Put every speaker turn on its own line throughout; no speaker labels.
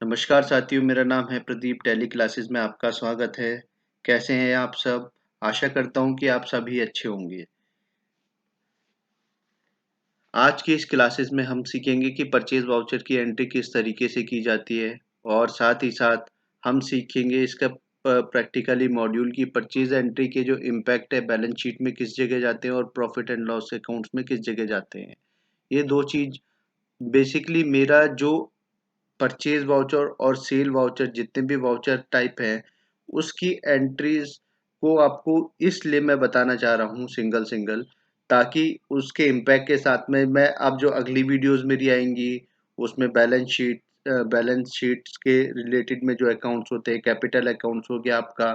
नमस्कार साथियों, मेरा नाम है प्रदीप। टैली क्लासेस में आपका स्वागत है। कैसे हैं आप सब? आशा करता हूँ कि आप सभी अच्छे होंगे। आज की इस क्लासेस में हम सीखेंगे कि परचेज वाउचर की एंट्री किस तरीके से की जाती है और साथ ही साथ हम सीखेंगे इसका प्रैक्टिकली मॉड्यूल की परचेज एंट्री के जो इम्पैक्ट है बैलेंस शीट में किस जगह जाते हैं और प्रॉफिट एंड लॉस अकाउंट्स में किस जगह जाते हैं। ये दो चीज बेसिकली मेरा जो परचेज वाउचर और सेल वाउचर जितने भी वाउचर टाइप हैं उसकी एंट्रीज को आपको इसलिए मैं बताना चाह रहा हूँ सिंगल सिंगल, ताकि उसके इम्पैक्ट के साथ में मैं अब जो अगली वीडियोस मेरी आएंगी उसमें बैलेंस शीट्स के रिलेटेड में जो अकाउंट्स होते हैं, कैपिटल अकाउंट्स हो गया आपका,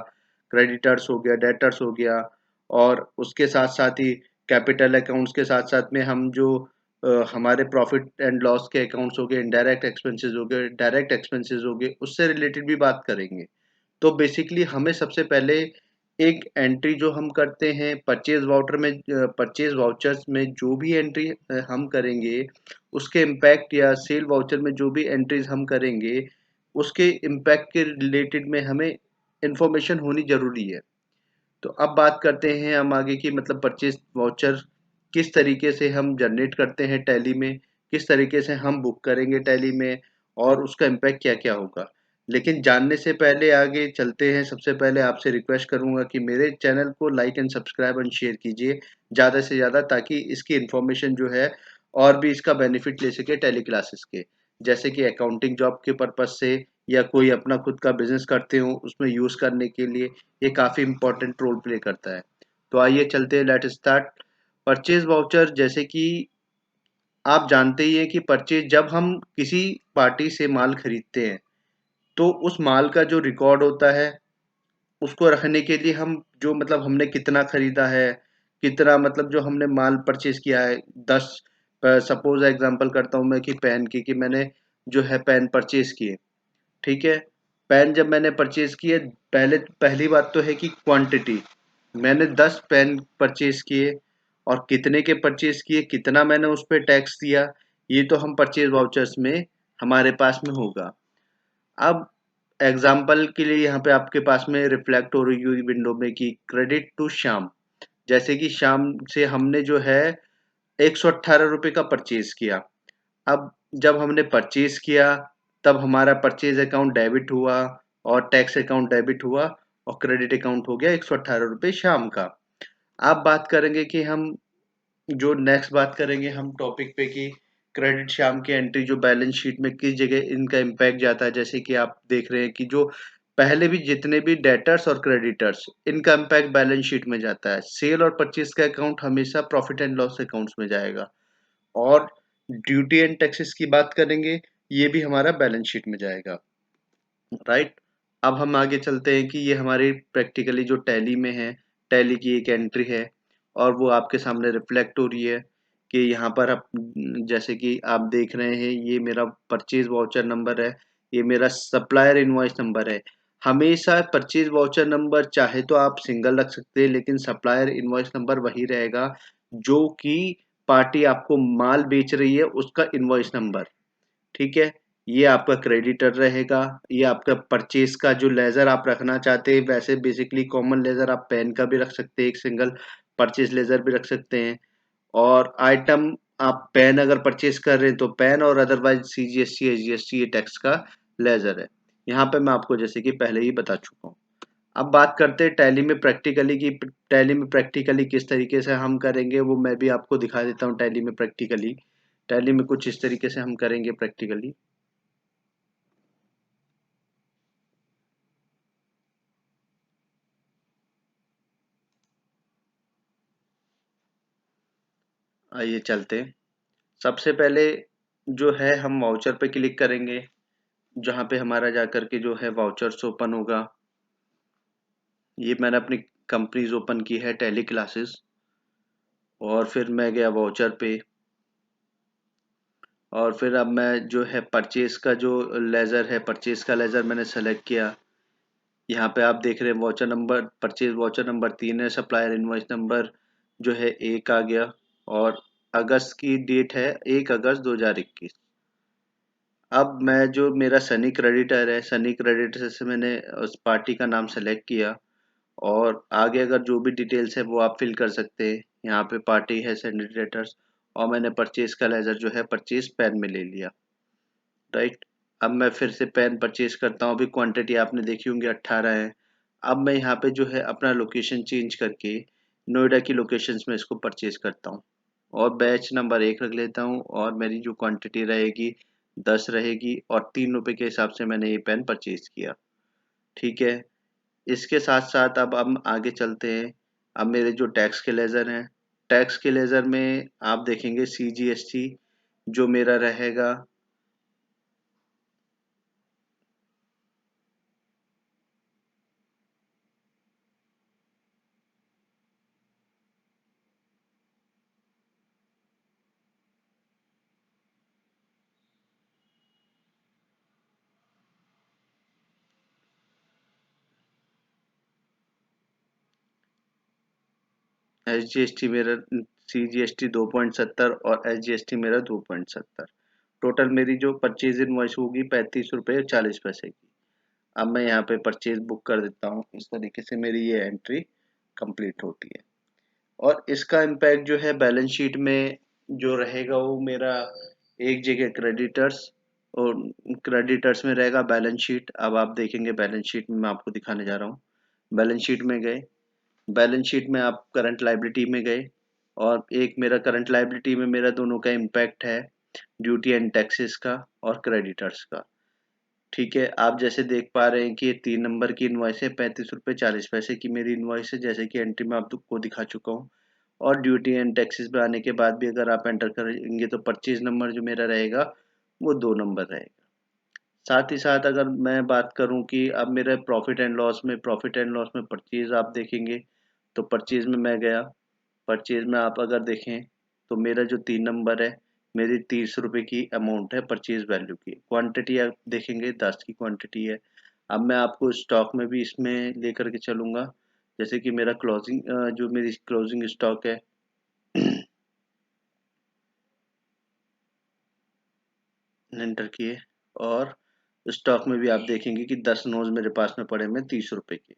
क्रेडिटर्स हो गया, डेटर्स हो गया, और उसके साथ साथ ही कैपिटल अकाउंट्स के साथ साथ में हम जो हमारे प्रॉफिट एंड लॉस के अकाउंट्स हो गए, इनडायरेक्ट एक्सपेंसेस हो गए, डायरेक्ट एक्सपेंसेस हो गए, उससे रिलेटेड भी बात करेंगे। तो बेसिकली हमें सबसे पहले एक एंट्री जो हम करते हैं परचेज वाउचर्स में जो भी एंट्री हम करेंगे उसके इम्पैक्ट, या सेल वाउचर में जो भी एंट्रीज हम करेंगे उसके इम्पैक्ट के रिलेटेड में हमें इंफॉर्मेशन होनी जरूरी है। तो अब बात करते हैं हम आगे की, मतलब परचेज वाउचर किस तरीके से हम जनरेट करते हैं टैली में, किस तरीके से हम बुक करेंगे टैली में, और उसका इम्पैक्ट क्या क्या होगा। लेकिन जानने से पहले आगे चलते हैं, सबसे पहले आपसे रिक्वेस्ट करूंगा कि मेरे चैनल को like and subscribe and share कीजिए ज़्यादा से ज़्यादा, ताकि इसकी इन्फॉर्मेशन जो है और भी इसका बेनिफिट ले सके टैली क्लासेस के, जैसे कि अकाउंटिंग जॉब के पर्पज से या कोई अपना खुद का बिजनेस करते हो उसमें यूज़ करने के लिए ये काफ़ी इंपॉर्टेंट रोल प्ले करता है। तो आइए चलते हैं, लेट स्टार्ट। परचेज वाउचर, जैसे कि आप जानते ही हैं कि परचेज जब हम किसी पार्टी से माल खरीदते हैं तो उस माल का जो रिकॉर्ड होता है उसको रखने के लिए हम जो, मतलब हमने कितना खरीदा है, कितना, मतलब जो हमने माल परचेज किया है, 10, सपोज एग्जांपल करता हूँ मैं कि पेन की, कि मैंने जो है पेन परचेज किए। ठीक है, पेन जब मैंने परचेज किए, पहली बात तो है कि क्वांटिटी, मैंने 10 पेन परचेज किए और कितने के परचेज किए, कितना मैंने उस पर टैक्स दिया, ये तो हम परचेज वाउचर्स में हमारे पास में होगा। अब एग्जाम्पल के लिए यहाँ पे आपके पास में रिफ्लेक्ट हो रही हुई विंडो में कि क्रेडिट टू श्याम, जैसे कि श्याम से हमने जो है 118 रुपये का परचेज किया। अब जब हमने परचेज किया तब हमारा परचेज अकाउंट डेबिट हुआ और टैक्स अकाउंट डेबिट हुआ और क्रेडिट अकाउंट हो गया 118 रुपये शाम का। अब बात करेंगे कि हम जो नेक्स्ट बात करेंगे हम टॉपिक पे कि क्रेडिट शाम की एंट्री जो बैलेंस शीट में किस जगह इनका इम्पैक्ट जाता है। जैसे कि आप देख रहे हैं कि जो पहले भी जितने भी डेटर्स और क्रेडिटर्स, इनका इम्पैक्ट बैलेंस शीट में जाता है। सेल और परचेज का अकाउंट हमेशा प्रॉफिट एंड लॉस अकाउंट्स में जाएगा, और ड्यूटी एंड टैक्सेस की बात करेंगे, ये भी हमारा बैलेंस शीट में जाएगा। राइट। अब हम आगे चलते हैं कि ये हमारी प्रैक्टिकली जो टैली में है, टैली की एक एंट्री है और वो आपके सामने रिफ्लेक्ट हो रही है कि यहाँ पर आप, जैसे कि आप देख रहे हैं, ये मेरा परचेज वाउचर नंबर है, ये मेरा सप्लायर इनवॉइस नंबर है। हमेशा परचेज वाउचर नंबर चाहे तो आप सिंगल रख सकते हैं, लेकिन सप्लायर इनवॉइस नंबर वही रहेगा जो कि पार्टी आपको माल बेच रही है उसका इनवॉइस नंबर। ठीक है, ये आपका क्रेडिटर रहेगा। ये आपका परचेज का जो लेजर आप रखना चाहते हैं, वैसे बेसिकली कॉमन लेजर आप पेन का भी रख सकते हैं, एक सिंगल परचेज लेजर भी रख सकते हैं। और आइटम, आप पेन अगर परचेज कर रहे हैं तो पेन, और अदरवाइज सीजीएसटी या जीएसटी ये टैक्स का लेजर है। यहाँ पे मैं आपको जैसे कि पहले ही बता चुका हूँ। अब बात करते हैं टैली में प्रैक्टिकली की, टैली में प्रैक्टिकली किस तरीके से हम करेंगे वो मैं भी आपको दिखा देता हूँ। टैली में प्रैक्टिकली, टैली में कुछ इस तरीके से हम करेंगे प्रैक्टिकली। आइए चलते हैं। सबसे पहले जो है हम वाउचर पे क्लिक करेंगे, जहाँ पे हमारा जाकर के जो है वाउचर्स ओपन होगा। ये मैंने अपनी कंपनीज ओपन की है टैली क्लासेस, और फिर मैं गया वाउचर पे, और फिर अब मैं जो है परचेज का जो लेजर है, परचेज का लेजर मैंने सेलेक्ट किया। यहाँ पे आप देख रहे हैं voucher number, purchase voucher number 3 है, सप्लायर इनवॉइस नंबर जो है 1 आ गया, और अगस्त की डेट है 1 अगस्त 2021। अब मैं जो मेरा सनी क्रेडिटर है, सनी क्रेडिटर से मैंने उस पार्टी का नाम सेलेक्ट किया और आगे अगर जो भी डिटेल्स है वो आप फिल कर सकते हैं। यहाँ पे पार्टी है सनी क्रेडिटर्स और मैंने परचेज का लेजर जो है परचेज पेन में ले लिया। राइट। अब मैं फिर से पेन परचेज करता हूँ। अभी क्वांटिटी आपने देखी होंगी 18 है। अब मैं यहाँ पे जो है अपना लोकेशन चेंज करके नोएडा की लोकेशंस में इसको परचेज करता हूँ और बैच नंबर 1 रख लेता हूँ और मेरी जो क्वांटिटी रहेगी 10 रहेगी और 3 रुपए के हिसाब से मैंने ये पेन परचेज किया। ठीक है। इसके साथ साथ अब हम आगे चलते हैं। अब मेरे जो टैक्स के लेजर हैं, टैक्स के लेजर में आप देखेंगे CGST जो मेरा रहेगा SGST मेरा CGST 2.70 और SGST मेरा 2.70। टोटल मेरी जो परचेज इनवॉइस होगी 35 रुपये 40 पैसे की। अब मैं यहाँ पे परचेज बुक कर देता हूँ। इस तरीके से मेरी ये एंट्री कंप्लीट होती है और इसका इम्पैक्ट जो है बैलेंस शीट में जो रहेगा वो मेरा एक जगह क्रेडिटर्स और क्रेडिटर्स में रहेगा बैलेंस शीट। अब आप देखेंगे बैलेंस शीट में मैं आपको दिखाने जा रहा हूँ। बैलेंस शीट में गए, बैलेंस शीट में आप करंट लायबिलिटी में गए और एक मेरा करंट लायबिलिटी में मेरा दोनों का इम्पैक्ट है ड्यूटी एंड टैक्सेस का और क्रेडिटर्स का। ठीक है। आप जैसे देख पा रहे हैं कि ये 3 नंबर की इनवॉइस है, 35 रुपये 40 पैसे की मेरी इनवॉइस है जैसे कि एंट्री में आपको दिखा चुका हूँ। और ड्यूटी एंड टैक्सेस पे आने के बाद भी अगर आप एंटर करेंगे तो परचेज नंबर जो मेरा रहेगा वो 2 नंबर रहेगा। साथ ही साथ अगर मैं बात करूं कि अब मेरे प्रॉफिट एंड लॉस में परचेज आप देखेंगे तो परचेज में मैं गया। परचेज में आप अगर देखें तो मेरा जो 3 नंबर है, मेरी 30 रुपए की अमाउंट है परचेज वैल्यू की। क्वांटिटी आप देखेंगे 10 की क्वांटिटी है। अब मैं आपको स्टॉक में भी इसमें लेकर के चलूंगा। जैसे कि मेरा क्लोजिंग जो मेरी क्लोजिंग स्टॉक है एंटर किए और स्टॉक में भी आप देखेंगे कि 10 नोज मेरे पास में पड़े में 30 रुपए के।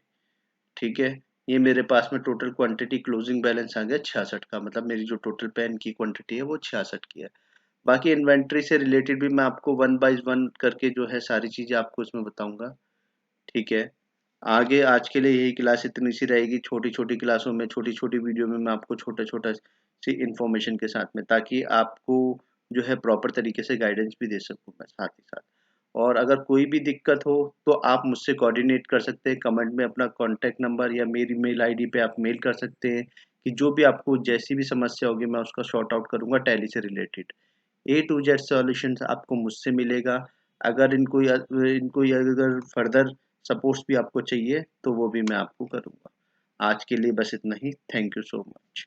ठीक है। ये मेरे पास में टोटल क्वांटिटी क्लोजिंग बैलेंस आ गया 66 का, मतलब मेरी जो टोटल पेन की क्वांटिटी है वो 66 की है। बाकी इन्वेंट्री से रिलेटेड भी मैं आपको वन बाय वन करके जो है सारी चीजें आपको इसमें बताऊंगा। ठीक है। आगे आज के लिए यही क्लास इतनी सी रहेगी। छोटी छोटी क्लासों में छोटी छोटी वीडियो में मैं आपको छोटा छोटा सी इंफॉर्मेशन के साथ में, ताकि आपको जो है प्रॉपर तरीके से गाइडेंस भी दे सकूं मैं साथ ही साथ। और अगर कोई भी दिक्कत हो तो आप मुझसे कोऑर्डिनेट कर सकते हैं। कमेंट में अपना कॉन्टैक्ट नंबर या मेरी मेल आईडी पे आप मेल कर सकते हैं कि जो भी आपको जैसी भी समस्या होगी मैं उसका सॉर्ट आउट करूंगा टैली से related. A to Z solution आपको मुझसे मिलेगा। अगर इनको अगर फर्दर सपोर्ट्स भी आपको चाहिए तो वो भी मैं आपको करूंगा। आज के लिए बस इतना ही। Thank you so much.